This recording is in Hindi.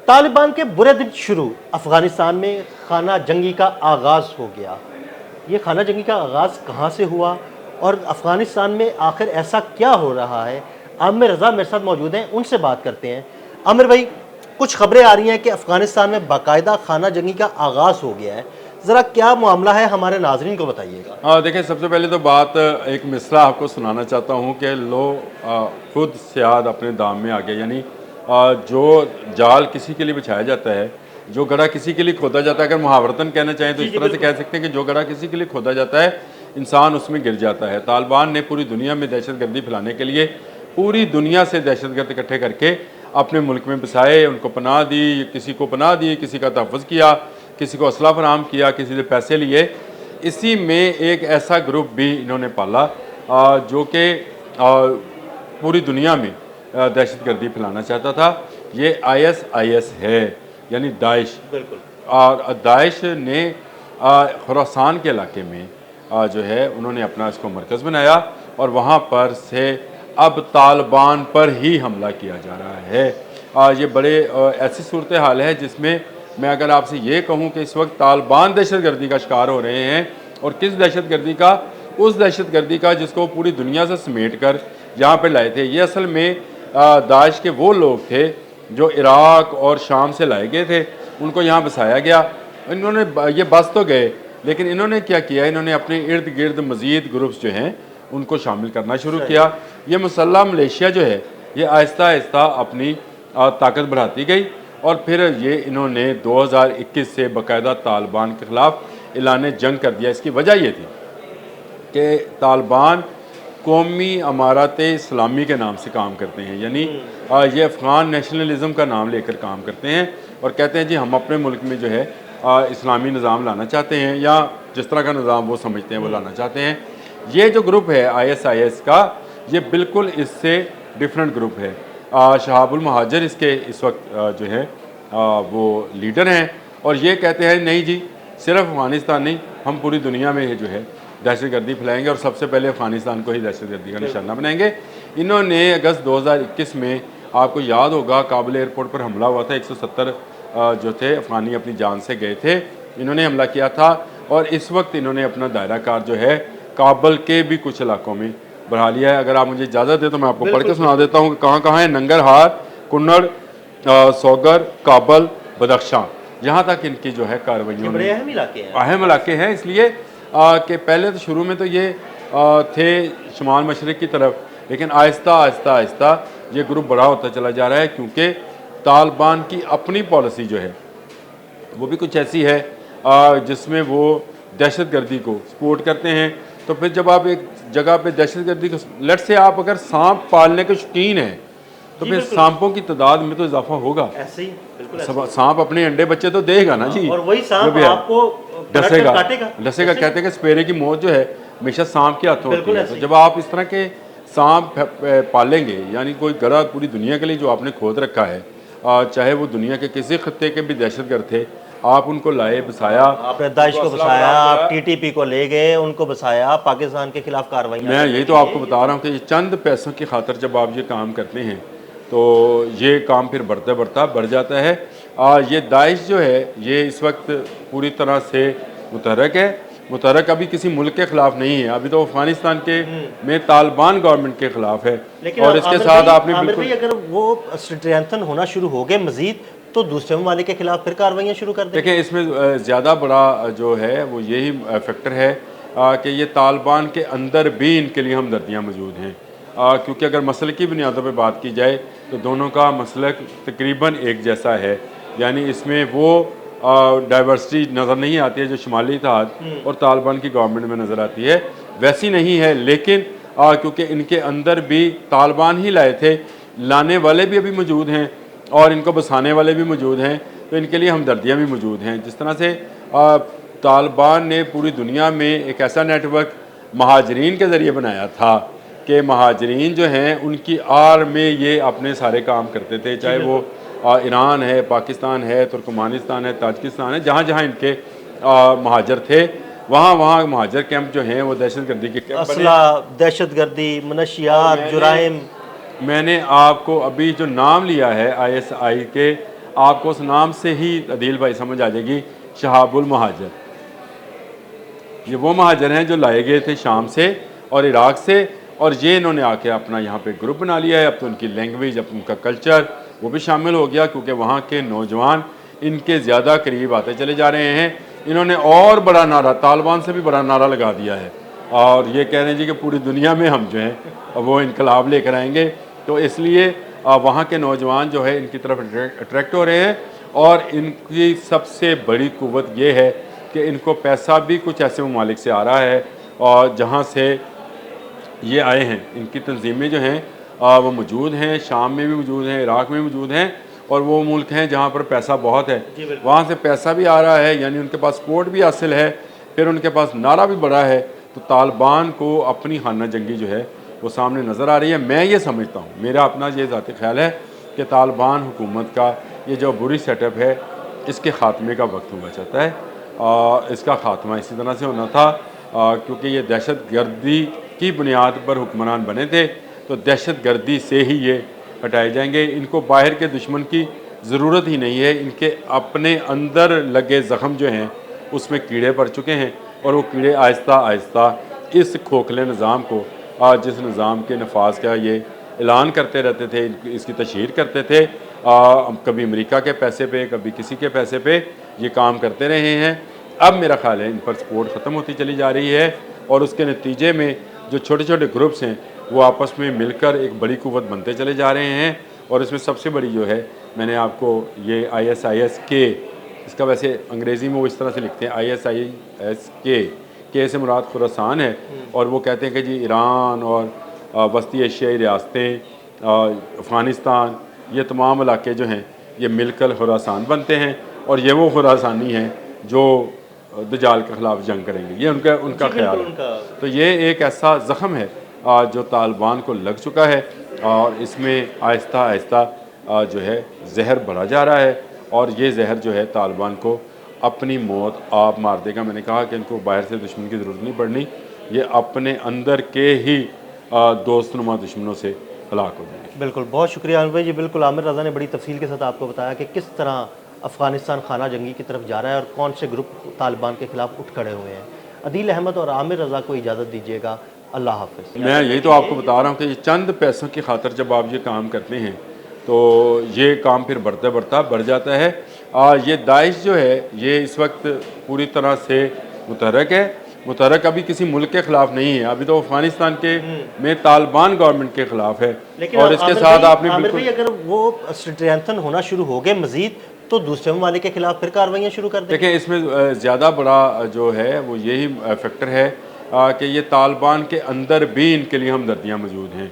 तालिबान के बुरे दिन शुरू, अफगानिस्तान में खाना जंगी का आगाज़ हो गया। ये खाना जंगी का आगाज़ कहाँ से हुआ और अफगानिस्तान में आखिर ऐसा क्या हो रहा है? आमिर रज़ा मेरे साथ मौजूद हैं, उनसे बात करते हैं। आमिर भाई, कुछ खबरें आ रही हैं कि अफगानिस्तान में बाकायदा खाना जंगी का आगाज़ हो गया है। ज़रा क्या मामला है, हमारे नाज़रीन को बताइएगा। हाँ, देखिए, सबसे पहले तो बात एक मिसरा आपको सुनाना चाहता हूँ कि लो खुद सियाद अपने दाम में आ गया। यानी जो जाल किसी के लिए बिछाया जाता है, जो गड़ा किसी के लिए खोदा जाता है, अगर मुहावरतन कहना चाहें तो इस तरह से कह सकते हैं कि जो गड़ा किसी के लिए खोदा जाता है, इंसान उसमें गिर जाता है। तालिबान ने पूरी दुनिया में दहशतगर्दी फैलाने के लिए पूरी दुनिया से दहशतगर्द इकट्ठे करके अपने मुल्क में बसाए, उनको पनाह दी, किसी को पनाह दी, किसी का तहफ़्फ़ुज़ किया, किसी को असला फराहम किया, किसी से पैसे लिए। इसी में एक ऐसा ग्रुप भी इन्होंने पाला जो कि पूरी दुनिया में दहशतगर्दी फैलाना चाहता था। ये ISIS है, यानी दाइश। बिल्कुल। और दाइश ने खुरासान के इलाके में जो है उन्होंने अपना इसको मरकज़ बनाया और वहाँ पर से अब तालिबान पर ही हमला किया जा रहा है। ये बड़े ऐसी सूरत हाल है जिसमें मैं अगर आपसे ये कहूँ कि इस वक्त तालिबान दहशतगर्दी का शिकार हो रहे हैं, और किस दहशतगर्दी का? उस दहशतगर्दी का जिसको पूरी दुनिया से समेट कर यहाँ पर लाए थे। ये असल में दाइश के वो लोग थे जो इराक़ और शाम से लाए गए थे, उनको यहाँ बसाया गया। इन्होंने ये बस तो गए, लेकिन इन्होंने क्या किया, इन्होंने अपने इर्द गिर्द मज़ीद ग्रुप्स जो हैं उनको शामिल करना शुरू किया। ये मुसल्लह मलेशिया जो है, ये आहिस्ता आहिस्ता अपनी ताकत बढ़ाती गई और फिर ये इन्होंने 2021 से बाकायदा तालिबान के ख़िलाफ़ ऐलान जंग कर दिया। इसकी वजह ये थी कि तालिबान कौमी अमारत इस्लामी के नाम से काम करते हैं, यानी ये अफ़गान नेशनलिज़म का नाम लेकर काम करते हैं और कहते हैं जी हम अपने मुल्क में जो है इस्लामी निज़ाम लाना चाहते हैं, या जिस तरह का निज़ाम वो समझते हैं वो लाना चाहते हैं। ये जो ग्रुप है ISIS का, ये बिल्कुल इससे डिफरेंट ग्रुप है। शहाबुल महाजर इसके इस वक्त जो है वो लीडर हैं और ये कहते हैं नहीं जी, सिर्फ अफ़गानिस्तान नहीं, हम पूरी दुनिया में जो है दहशतगर्दी फैलाएंगे और सबसे पहले अफ़गानिस्तान को ही दहशतगर्दी का निशाना बनाएंगे। इन्होंने अगस्त 2021 में, आपको याद होगा, काबुल एयरपोर्ट पर हमला हुआ था। 170 जो थे अफ़गानी अपनी जान से गए थे, इन्होंने हमला किया था और इस वक्त इन्होंने अपना दायरा कार जो है काबुल के भी कुछ इलाकों में बढ़ा लिया है। अगर आप मुझे इजाज़त दें तो मैं आपको पढ़ के सुना देता हूँ कि कहाँ कहाँ है। नंगरहार, कुन्नड़, सौगर, काबुल, बदख्शां, यहाँ तक इनकी जो है कार्रवाइयों में अहम इलाके हैं। इसलिए कि पहले तो शुरू में तो ये थे शुमाल मशरक़ की तरफ, लेकिन आहिस्ता आहिस्ता आहिस्ता ये ग्रुप बड़ा होता चला जा रहा है, क्योंकि तालिबान की अपनी पॉलिसी जो है वो भी कुछ ऐसी है जिसमें वो दहशतगर्दी को सपोर्ट करते हैं। तो फिर जब आप एक जगह पे दहशतगर्दी को, लेट से आप अगर सांप पालने के शौकीन हैं तो फिर सांपों की तादाद में तो इजाफा होगा। ऐसे ही बिल्कुल सांप अपने अंडे बच्चे तो देगा ना जी, और वही सांप आपको डसेगा। डसेगा। कहते हैं कि स्पेरे की मौत जो है हमेशा सांप के हाथों होती है। तो जब आप इस तरह के सांप पालेंगे, यानी कोई गड़ा पूरी दुनिया के लिए जो आपने खोद रखा है, चाहे वो दुनिया के किसी खत्ते के भी दहशतगर्द थे, आप उनको लाए, बसाया, आपने दाइश को बसाया, आप TTP को ले गए, उनको बसाया, पाकिस्तान के खिलाफ कार्रवाई। मैं यही तो आपको बता रहा हूँ कि चंद पैसों की खातर जब आप ये काम करते हैं तो ये काम फिर बढ़ता बढ़ता बढ़ जाता है। ये दाइश जो है ये इस वक्त पूरी तरह से मुतहरक है। मुतहरक अभी किसी मुल्क के ख़िलाफ़ नहीं है, अभी तो अफ़गानिस्तान के में तालिबान गवर्नमेंट के ख़िलाफ़ है। और इसके साथ आपने बिल्कुल, अगर वो स्ट्रेंथन होना शुरू हो गए मज़ीद, तो दूसरे ममालिक के खिलाफ फिर कार्रवाइयाँ शुरू कर दें। देखें, इसमें ज़्यादा बड़ा जो है वो यही फैक्टर है कि ये तालिबान के अंदर भी इनके लिए हमदर्दियाँ मौजूद हैं, क्योंकि अगर मसल की बुनियादों पर बात की जाए तो दोनों का मसलक तकरीबन एक जैसा है। यानी इसमें वो डाइवर्सिटी नज़र नहीं आती है जो शुमाली इत्तेहाद और तालिबान की गवर्नमेंट में नज़र आती है, वैसी नहीं है। लेकिन क्योंकि इनके अंदर भी तालिबान ही लाए थे, लाने वाले भी अभी मौजूद हैं और इनको बसाने वाले भी मौजूद हैं, तो इनके लिए हमदर्दियाँ भी मौजूद हैं। जिस तरह से तालिबान ने पूरी दुनिया में एक ऐसा नेटवर्क महाजरीन के ज़रिए बनाया था कि महाजरीन जो हैं उनकी आड़ में ये अपने सारे काम करते थे, चाहे वो ईरान है, पाकिस्तान है, तुर्कमानिस्तान है, ताजिकिस्तान है, जहाँ जहाँ इनके महाजर थे वहाँ वहाँ महाजर कैंप जो हैं वो दहशतगर्दी के कैंप, असला, दहशतगर्दी, मनशियात, जुराइम। मैंने आपको अभी जो नाम लिया है ISI के, आपको उस नाम से ही अदील भाई समझ आ जाएगी, शहाबुल महाजर। ये वो महाजर हैं जो लाए गए थे शाम से और इराक से, और ये इन्होंने आके अपना यहाँ पे ग्रुप बना लिया है। अब तो उनकी लैंग्वेज, अब उनका कल्चर वो भी शामिल हो गया, क्योंकि वहाँ के नौजवान इनके ज़्यादा करीब आते चले जा रहे हैं। इन्होंने और बड़ा नारा, तालिबान से भी बड़ा नारा लगा दिया है, और ये कह रहे हैं जी कि पूरी दुनिया में हम जो हैं वो इनकलाब लेकर आएंगे। तो इसलिए वहाँ के नौजवान जो है इनकी तरफ अट्रैक्ट हो रहे हैं, और इनकी सबसे बड़ी कुव्वत ये है कि इनको पैसा भी कुछ ऐसे ममालिक से आ रहा है, और जहाँ से ये आए हैं इनकी तंजीमें जो हैं वो मौजूद हैं, शाम में भी मौजूद हैं, इराक़ में मौजूद हैं, और वो मुल्क हैं जहाँ पर पैसा बहुत है, वहाँ से पैसा भी आ रहा है, यानी उनके पास सपोर्ट भी हासिल है, फिर उनके पास नारा भी बड़ा है। तो तालिबान को अपनी खाना जंगी जो है वो सामने नज़र आ रही है। मैं ये समझता हूँ, मेरा अपना ये ज़ाती ख्याल है कि तालिबान हुकूमत का ये जो बुरी सेटअप है, इसके ख़ात्मे का वक्त हुआ चाहता है। इसका ख़ात्मा इसी तरह से होना था, क्योंकि ये दहशत गर्दी की बुनियाद पर हुक्मरान बने थे, तो दहशत गर्दी से ही ये हटाए जाएंगे। इनको बाहर के दुश्मन की ज़रूरत ही नहीं है, इनके अपने अंदर लगे ज़ख़म जो हैं उसमें कीड़े पड़ चुके हैं, और वो कीड़े आहिस्ता आहिस्ता इस खोखले निज़ाम को, जिस निज़ाम के नफाज का ये ऐलान करते रहते थे, इसकी तशहीर करते थे, कभी अमेरिका के पैसे पे, कभी किसी के पैसे पे ये काम करते रहे हैं। अब मेरा ख्याल है इन पर सपोर्ट ख़त्म होती चली जा रही है, और उसके नतीजे में जो छोटे छोटे ग्रुप्स हैं वो आपस में मिलकर एक बड़ी कुव्वत बनते चले जा रहे हैं। और इसमें सबसे बड़ी जो है, मैंने आपको ये ISIS के, इसका वैसे अंग्रेज़ी में वो इस तरह से लिखते हैं ISIS के से मुराद खुरासान है, और वो कहते हैं कि जी ईरान और वस्ती एशियाई रियासतें, अफ़गानिस्तान, ये तमाम इलाके जो हैं ये मिलकर खुरासान बनते हैं, और ये वो खुरासानी हैं जो दजाल के ख़िलाफ़ जंग करेंगे। ये उनका ख्याल है। तो ये एक ऐसा ज़ख़म है जो तालिबान को लग चुका है, और इसमें आहिस्ता आहिस्ता जो है जहर भरा जा रहा है, और ये जहर जो है तालिबान को अपनी मौत आप मार देगा। मैंने कहा कि इनको बाहर से दुश्मन की ज़रूरत नहीं पड़नी, ये अपने अंदर के ही दोस्तनुमा दुश्मनों से हलाक हो जाएंगे। बिल्कुल, बहुत शुक्रिया आमिर भाई जी। बिल्कुल, आमिर रज़ा ने बड़ी तफसील के साथ आपको बताया कि किस तरह अफ़गानिस्तान खाना जंगी की तरफ जा रहा है और कौन से ग्रुप तालिबान के ख़िलाफ़ उठ खड़े हुए हैं। अदील अहमद और आमिर रज़ा को इजाज़त दीजिएगा। अल्लाह हाफ़िज़। मैं यही तो आपको बता रहा हूँ कि ये चंद पैसों की खातर जब आप ये काम करते हैं तो ये काम फिर बढ़ता बढ़ता बढ़ जाता है। ये दाइश जो है ये इस वक्त पूरी तरह से मुतहरक है। मुतहरक अभी किसी मुल्क के ख़िलाफ़ नहीं है, अभी तो अफ़गानिस्तान के में तालिबान गवर्नमेंट के ख़िलाफ़ है। और इसके साथ आपने बिल्कुल, अगर वो स्ट्रेंथन होना शुरू हो गए मज़ीद, तो दूसरे ममालिक के खिलाफ फिर कार्रवाइयाँ शुरू कर दें। देखिए इसमें ज़्यादा बड़ा जो है वो यही फैक्टर है कि ये तालिबान के अंदर भी इनके लिए हमदर्दियाँ मौजूद हैं।